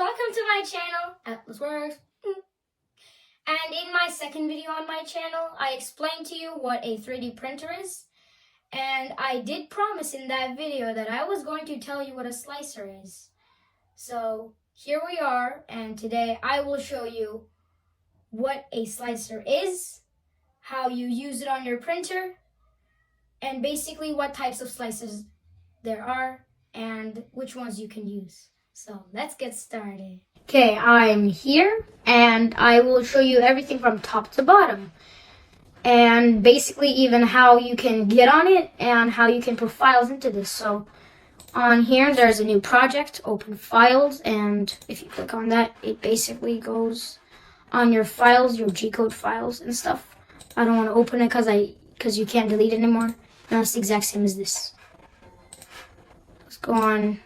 welcome to my channel, Atlas Works. And in my second video on my channel, I explained to you what a 3D printer is. And I did promise in that video that I was going to tell you what a slicer is. So here we are, and today I will show you what a slicer is, how you use it on your printer, and basically what types of slicers there are and which ones you can use. So let's get started. Okay, I'm here and I will show you everything from top to bottom. And basically even how you can get on it and how you can put files into this. So on here there's a new project, open files, and if you click on that, it basically goes on your files, your G-code files and stuff. I don't want to open it because you can't delete it anymore. No, it's the exact same as this. Let's go on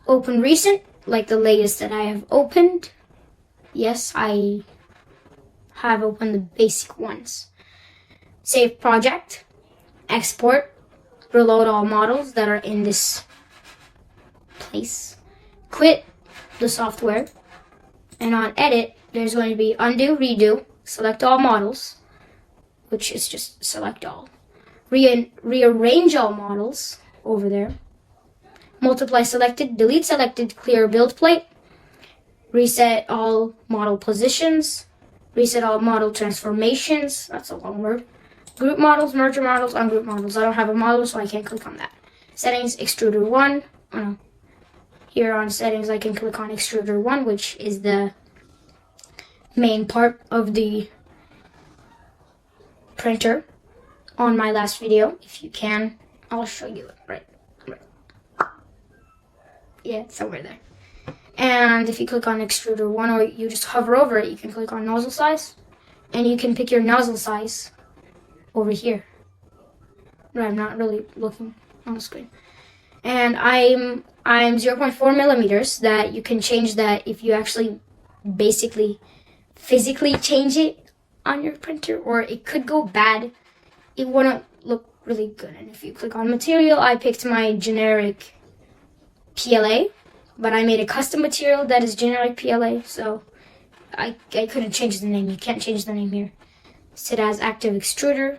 open recent, like the latest that I have opened. Yes, I have opened the basic ones. Save project, export, reload all models that are in this place, quit the software, and on edit, there's going to be undo, redo, select all models, which is just select all. Rearrange all models over there. Multiply selected, delete selected, clear build plate, reset all model positions, reset all model transformations, that's a long word, group models, merge models, ungroup models. I don't have a model, so I can't click on that. Settings, extruder 1, here on settings I can click on extruder 1, which is the main part of the printer. On my last video, if you can, I'll show you it, right. Yeah, it's somewhere there. And if you click on extruder 1 or you just hover over it, you can click on nozzle size. And you can pick your nozzle size over here. Right, I'm not really looking on the screen. And I'm 0.4 millimeters, that you can change that if you actually basically physically change it on your printer, or it could go bad. It wouldn't look really good. And if you click on material, I picked my generic PLA, but I made a custom material that is generic PLA, so I couldn't change the name. You can't change the name here. Set as active extruder,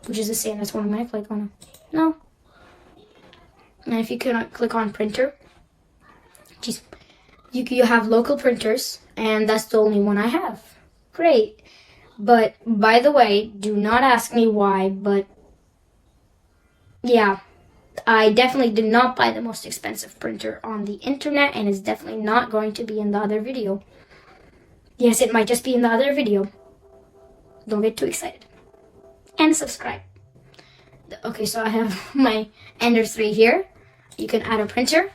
which is the same. That's what I'm going to click on. No. And if you cannot click on printer, you have local printers, and that's the only one I have. Great. But by the way, do not ask me why, but yeah. I definitely did not buy the most expensive printer on the internet, and it's definitely not going to be in the other video. Yes, it might just be in the other video. Don't get too excited. And subscribe. Okay, so I have my Ender 3 here. You can add a printer,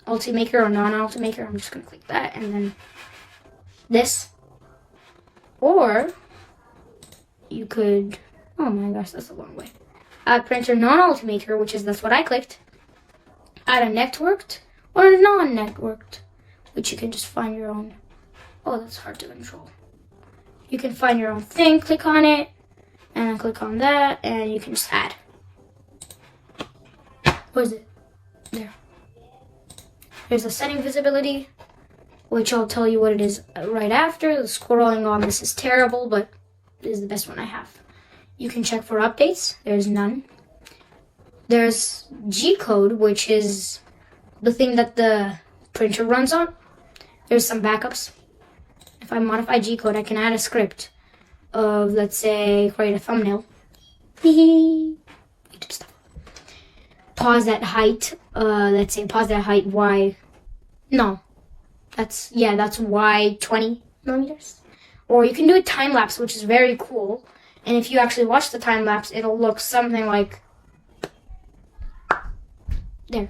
UltiMaker or non-UltiMaker. I'm just going to click that, and then this. Or you could, oh my gosh, that's a long way. Add printer non-UltiMaker, that's what I clicked. Add a networked or a non-networked, which you can just find your own. Oh, that's hard to control. You can find your own thing, click on it, and then click on that, and you can just add. Where is it? There. There's a setting visibility, which I'll tell you what it is right after. The scrolling on this is terrible, but this is the best one I have. You can check for updates. There's none. There's G-code, which is the thing that the printer runs on. There's some backups. If I modify G-code, I can add a script of, let's say, create a thumbnail. Pause at height. Let's say pause at height Y. No. That's Y 20 millimeters. Or you can do a time lapse, which is very cool. And if you actually watch the time lapse, it'll look something like there.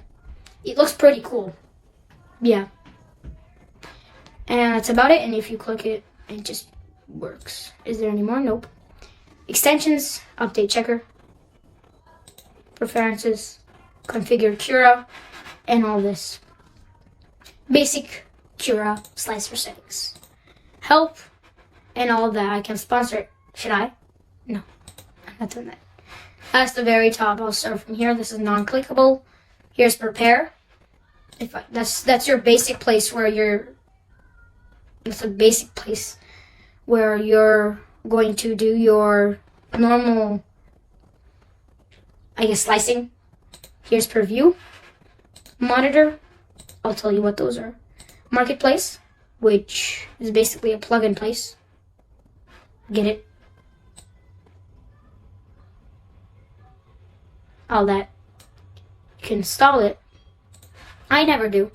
It looks pretty cool. Yeah. And that's about it. And if you click it, it just works. Is there any more? Nope. Extensions, update checker, preferences, configure Cura, and all this. Basic Cura slicer settings. Help, and all that. I can sponsor it. Should I? No, I'm not doing that. That's the very top. I'll start from here. This is non-clickable. Here's prepare. That's your basic place where it's a basic place where you're going to do your normal, I guess, slicing. Here's preview, monitor, I'll tell you what those are. Marketplace, which is basically a plug-in place. Get it? All that. You can install it. I never do.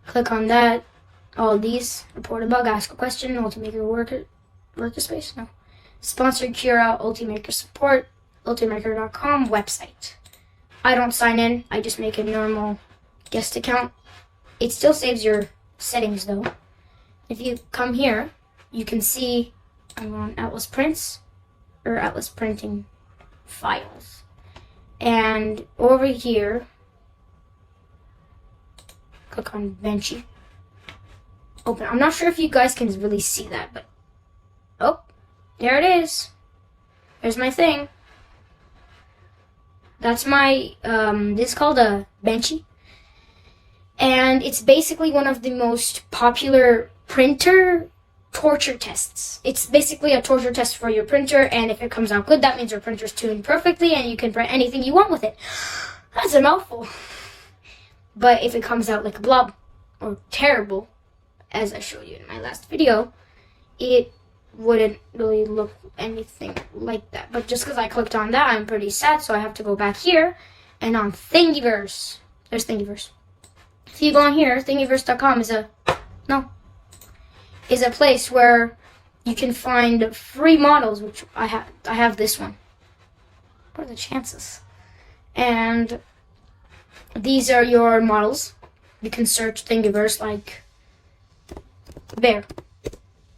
Click on that. All these. Report a bug, ask a question, UltiMaker workspace. No. Sponsored Cura, UltiMaker support, UltiMaker.com website. I don't sign in. I just make a normal guest account. It still saves your settings though. If you come here, you can see I'm on Atlas Prints or Atlas Printing Files. And over here, click on Benchy. Open. I'm not sure if you guys can really see that, but oh, there it is. There's my thing. That's my, this is called a Benchy. And it's basically one of the most popular printer torture tests. It's basically a torture test for your printer, and if it comes out good, that means your printer's tuned perfectly and you can print anything you want with it. That's a mouthful. But if it comes out like a blob or terrible, as I showed you in my last video, it wouldn't really look anything like that. But just because I clicked on that, I'm pretty sad, so I have to go back here and on Thingiverse. There's Thingiverse. If you go on here, Thingiverse.com is a place where you can find free models, which I have this one. What are the chances? And these are your models. You can search Thingiverse like bear.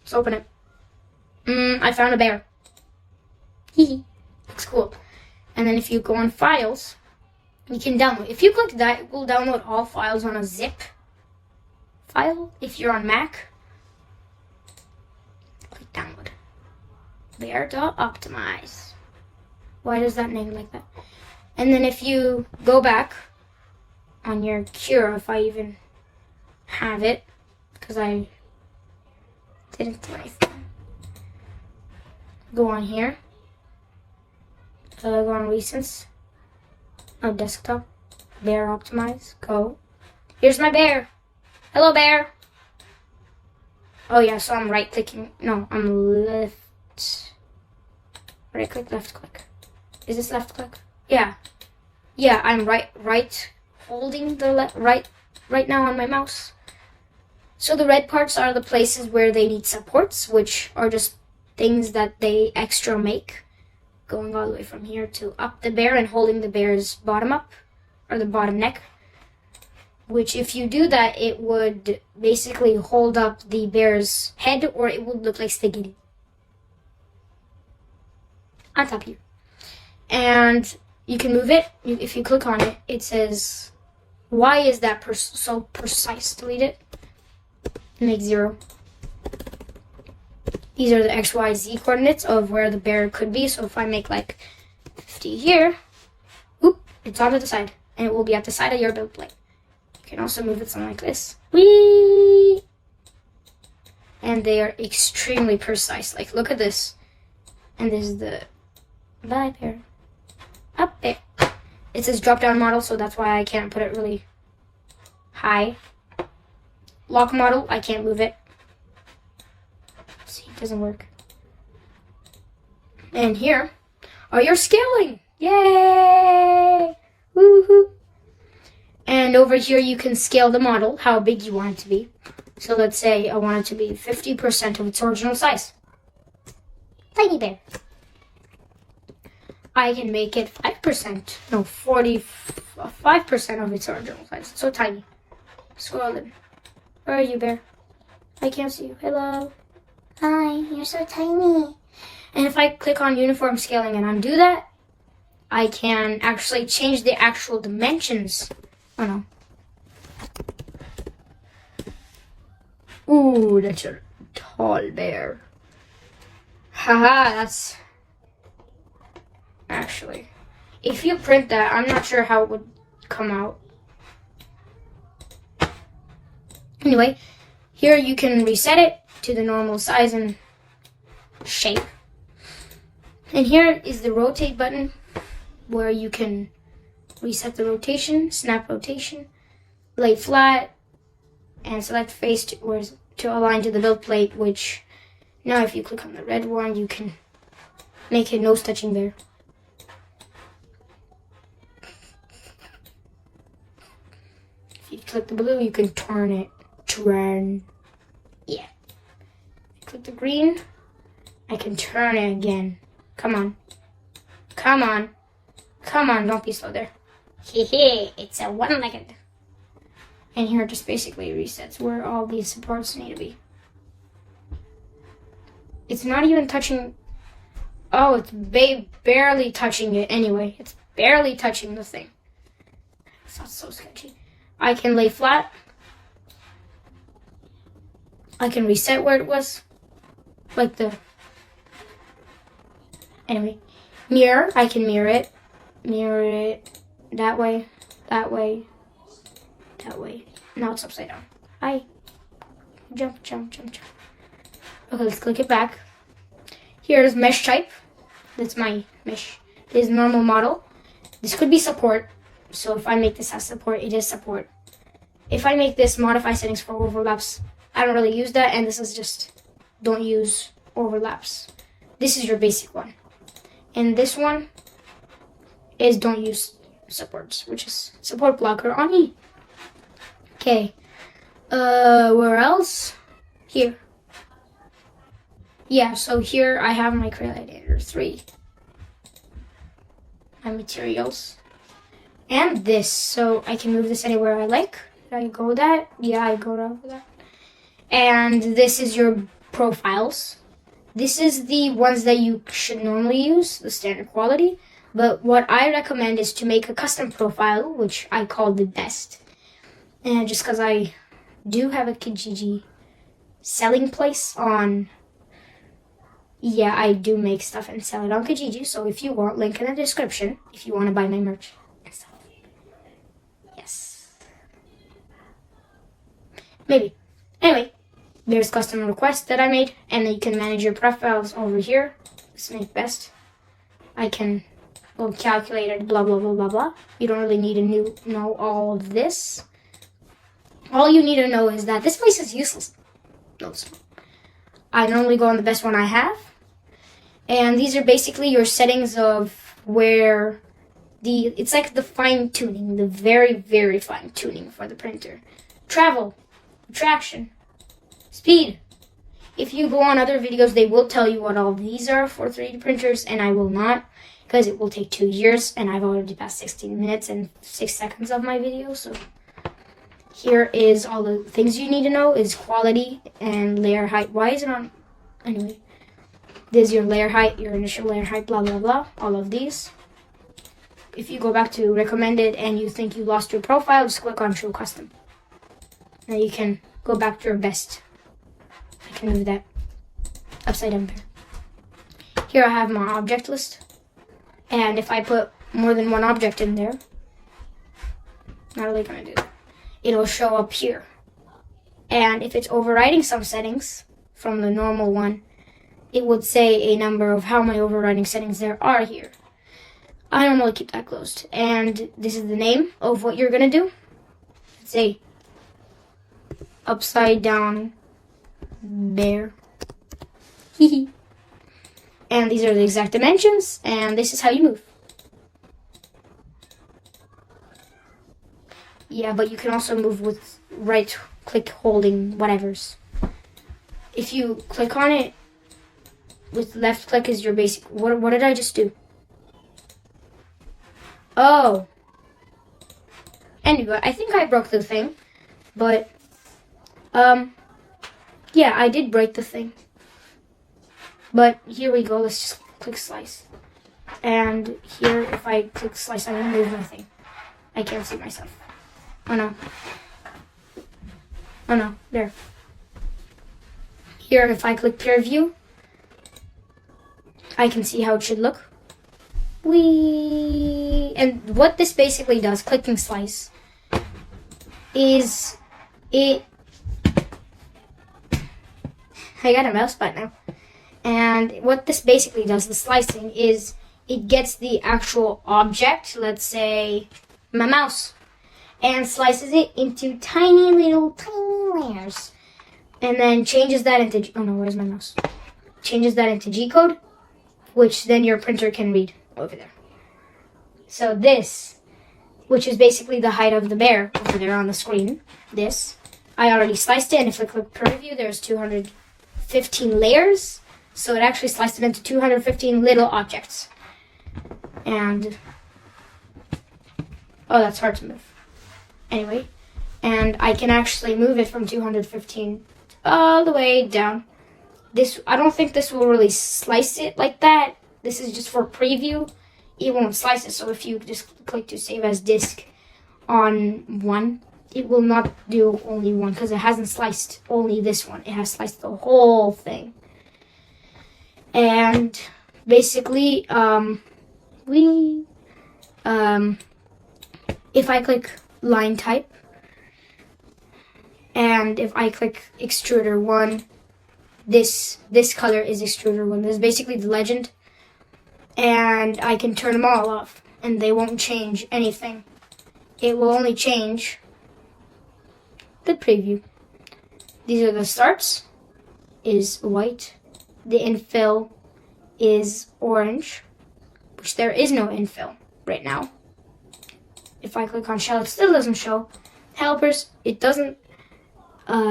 Let's open it. I found a bear. Hee. Looks cool. And then if you go on files, you can download. If you click that, it will download all files on a zip file. If you're on Mac, click download. Bear.optimize. Why does that name like that? And then if you go back on your Cura, if I even have it, because I didn't do anything. Go on here. Go on recents. Oh, desktop. Bear optimize. Go. Here's my bear. Hello, bear. Oh yeah, so I'm right clicking. No, I'm left. Right click, left click. Is this left click? Yeah. Yeah, I'm right holding the right now on my mouse. So the red parts are the places where they need supports, which are just things that they extra make. Going all the way from here to up the bear and holding the bear's bottom up, or the bottom neck. Which if you do that, it would basically hold up the bear's head, or it would look like Stiggity. On top here. And you can move it. If you click on it, it says, why is that so precise? Delete it. Make 0. These are the X, Y, Z coordinates of where the bear could be. So if I make like 50 here, whoop, it's onto the side. And it will be at the side of your build plate. You can also move it something like this. Whee! And they are extremely precise. Like, look at this. And this is the bye bear. Up there. It says drop down model, so that's why I can't put it really high. Lock model, I can't move it. See, it doesn't work. And here are your scaling. Yay! Woohoo! And over here you can scale the model, how big you want it to be. So let's say I want it to be 50% of its original size. Tiny bear. I can make it 5%, no, 45% of its original size. So tiny. Scroll in. Where are you, bear? I can't see you. Hello. Hi, you're so tiny. And if I click on uniform scaling and undo that, I can actually change the actual dimensions. Oh no. Ooh, that's a tall bear. Haha, that's... Actually, if you print that, I'm not sure how it would come out. Anyway, here you can reset it to the normal size and shape. And here is the rotate button where you can reset the rotation, snap rotation, lay flat, and select face to align to the build plate, which now if you click on the red one, you can make it nose touching there. If you click the blue, you can turn it. Yeah. Click the green, I can turn it again. Come on. Come on. Come on, don't be slow there. Hehe, it's a one-legged. And here it just basically resets where all these supports need to be. It's not even touching. Oh, it's barely touching it anyway. It's barely touching the thing. It's not so sketchy. I can lay flat. I can reset where it was. Like the... Anyway. Mirror. I can mirror it. Mirror it that way, that way, that way. Now it's upside down. Hi. Jump, jump, jump, jump. Okay, let's click it back. Here's mesh type. That's my mesh. This is normal model. This could be support. So if I make this as support, it is support. If I make this modify settings for overlaps, I don't really use that. And this is just don't use overlaps. This is your basic one. And this one is don't use supports, which is support blocker on E. Okay. Where else? Here. Yeah, so here I have my Creator 3. My materials. And this, so I can move this anywhere I like. Did I go that? Yeah, I go to that. And this is your profiles. This is the ones that you should normally use, the standard quality. But what I recommend is to make a custom profile, which I call the best. And just because I do have a Kijiji selling place on... Yeah, I do make stuff and sell it on Kijiji. So if you want, link in the description if you want to buy my merch and stuff. Yes. Maybe. Anyway, there's custom requests that I made. And then you can manage your profiles over here. Let's make best. I can... Well, calculated, blah, blah, blah, blah, blah. You don't really need to know all of this. All you need to know is that this place is useless. No, it's not. I normally go on the best one I have. And these are basically your settings of where it's like the fine tuning, the very, very fine tuning for the printer. Travel, retraction, speed. If you go on other videos, they will tell you what all these are for 3D printers, and I will not. Because it will take 2 years, and I've already passed 16 minutes and 6 seconds of my video. So here is all the things you need to know is quality and layer height. Why is it on? Anyway, this is your layer height, your initial layer height, blah, blah, blah. All of these. If you go back to recommended and you think you lost your profile, just click on show custom. Now you can go back to your best. I can move that upside down there. Here I have my object list. And if I put more than one object in there, not really gonna do that. It'll show up here. And if it's overriding some settings from the normal one, it would say a number of how many overriding settings there are here. I normally keep that closed. And this is the name of what you're gonna do. It's a upside down bear. Hee. And these are the exact dimensions, and this is how you move. Yeah, but you can also move with right click holding whatever's. If you click on it with left click is your basic. What did I just do? Oh. Anyway, I think I broke the thing, but yeah, I did break the thing. But here we go, let's just click slice. And here, if I click slice, I won't move my thing. I can't see myself. Oh no. Oh no, there. Here, if I click peer view, I can see how it should look. Whee! And what this basically does, clicking slice, is it I got a mouse button now. And what this basically does, the slicing, is it gets the actual object, let's say my mouse, and slices it into tiny layers. And then changes that into, oh no, where's my mouse? Changes that into G-code, which then your printer can read over there. So this, which is basically the height of the bear over there on the screen, this, I already sliced it, and if I click preview, there's 215 layers. So it actually sliced it into 215 little objects. And, oh, that's hard to move. Anyway, and I can actually move it from 215 all the way down. This, I don't think this will really slice it like that. This is just for preview. It won't slice it, so if you just click to save as disk on one, it will not do only one because it hasn't sliced only this one. It has sliced the whole thing. And basically, if I click line type, and if I click extruder 1, this color is extruder 1. This is basically the legend. And I can turn them all off, and they won't change anything. It will only change the preview. These are the starts, is white. The infill is orange, which there is no infill right now. If I click on shell, it still doesn't show. Helpers, it doesn't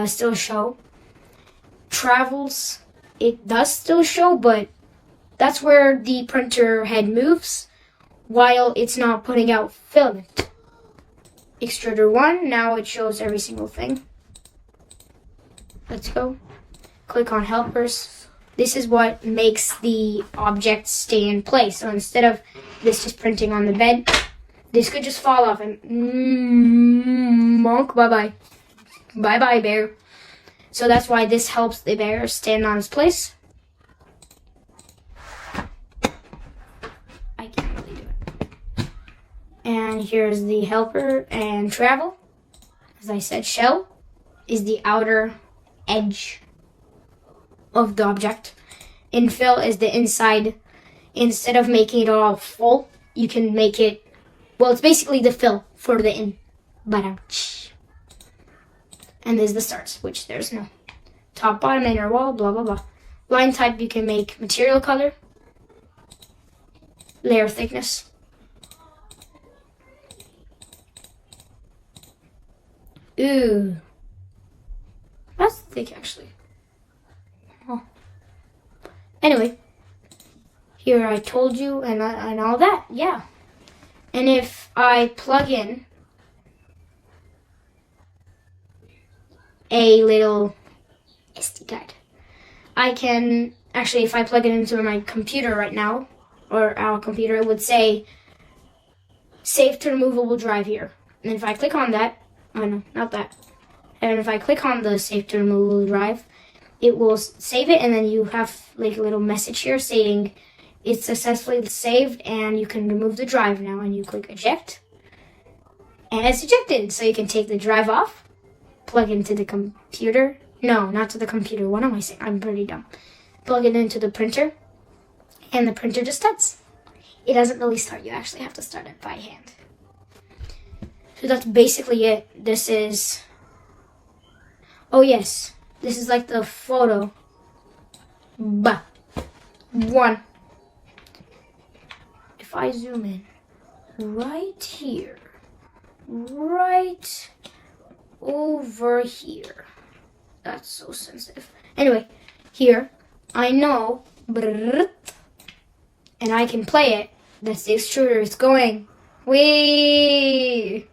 still show. Travels, it does still show, but that's where the printer head moves while it's not putting out filament. Extruder 1, now it shows every single thing. Let's go. Click on helpers. This is what makes the object stay in place. So instead of this just printing on the bed, this could just fall off and monk, bye-bye. Bye-bye, bear. So that's why this helps the bear stand on its place. I can't really do it. And here's the helper and travel. As I said, shell is the outer edge of the object. Infill is the inside. Instead of making it all full, you can make it, well, it's basically the fill for the in. And there's the starts, which there's no. Top, bottom, inner wall, blah, blah, blah. Line type, you can make material color. Layer thickness. Ooh. That's thick, actually. Oh. Anyway. Here I told you and all that, yeah. And if I plug in a little SD card, I can, actually if I plug it into my computer right now, or our computer, it would say save to removable drive here. And if I click on that, oh no, not that. And if I click on the save to removable drive, it will save it, and then you have like a little message here saying it's successfully saved and you can remove the drive now, and you click eject. And it's ejected, so you can take the drive off, plug into the computer. No, not to the computer. What am I saying? I'm pretty dumb. Plug it into the printer, and the printer just starts. It doesn't really start. You actually have to start it by hand. So that's basically it. This is... Oh yes, this is like the photo. Bah. One. If I zoom in, right here, right over here. That's so sensitive. Anyway, here, I know, and I can play it. That's the extruder. It's going. Wee.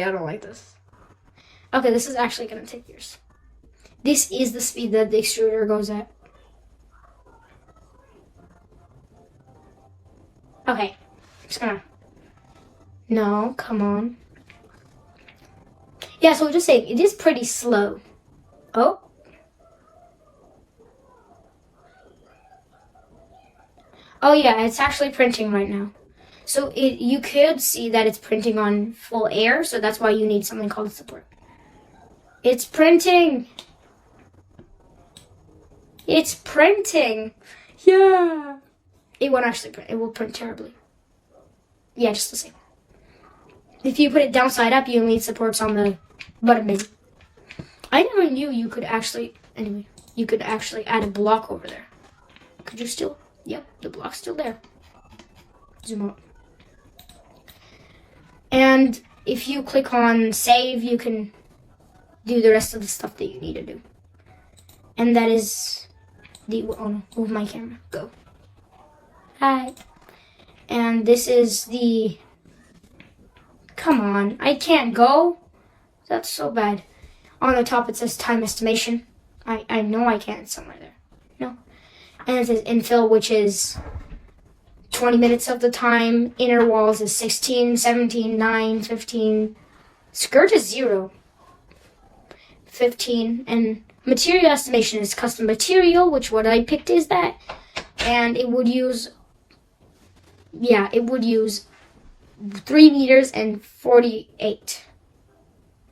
I don't like this. Okay, this is actually going to take years. This is the speed that the extruder goes at. Okay, I'm just gonna... No, come on. Yeah, so just saying, it is pretty slow. Oh. Oh yeah, it's actually printing right now. So you could see that it's printing on full air, so that's why you need something called support. It's printing. It's printing. Yeah. It won't actually print. It will print terribly. Yeah, just the same. If you put it downside up, you need supports on the bottom bin. I never knew you could actually, anyway, you could actually add a block over there. Could you still? Yep, the block's still there. Zoom out. And if you click on save, you can do the rest of the stuff that you need to do. And that is the, oh no, move my camera, go. Hi. And this is the, come on, I can't go. That's so bad. On the top it says time estimation. I know I can't, it's somewhere there. No. And it says infill, which is 20 minutes of the time. Inner walls is 16, 17, 9, 15. Skirt is 0. 15. And material estimation is custom material, which what I picked is that. And it would use, yeah, it would use 3 meters and 48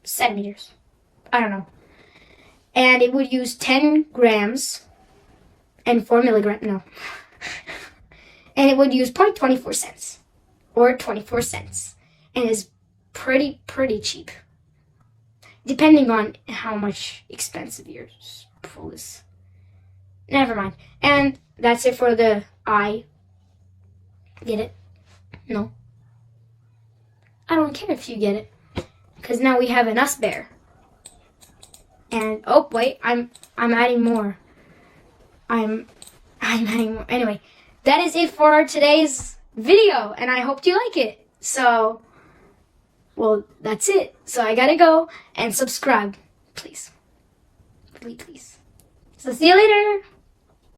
centimeters. I don't know. And it would use 10 grams and 4 milligrams, no. And it would use 0.24 cents or 24 cents. And is pretty cheap. Depending on how much expensive your spool is. Never mind. And that's it for the eye. Get it? No. I don't care if you get it. Because now we have an us bear. And, oh, wait, I'm adding more. I'm adding more. Anyway, that is it for today's video. And I hope you like it. So, well, that's it. So I gotta go and subscribe. Please. Please. So see you later.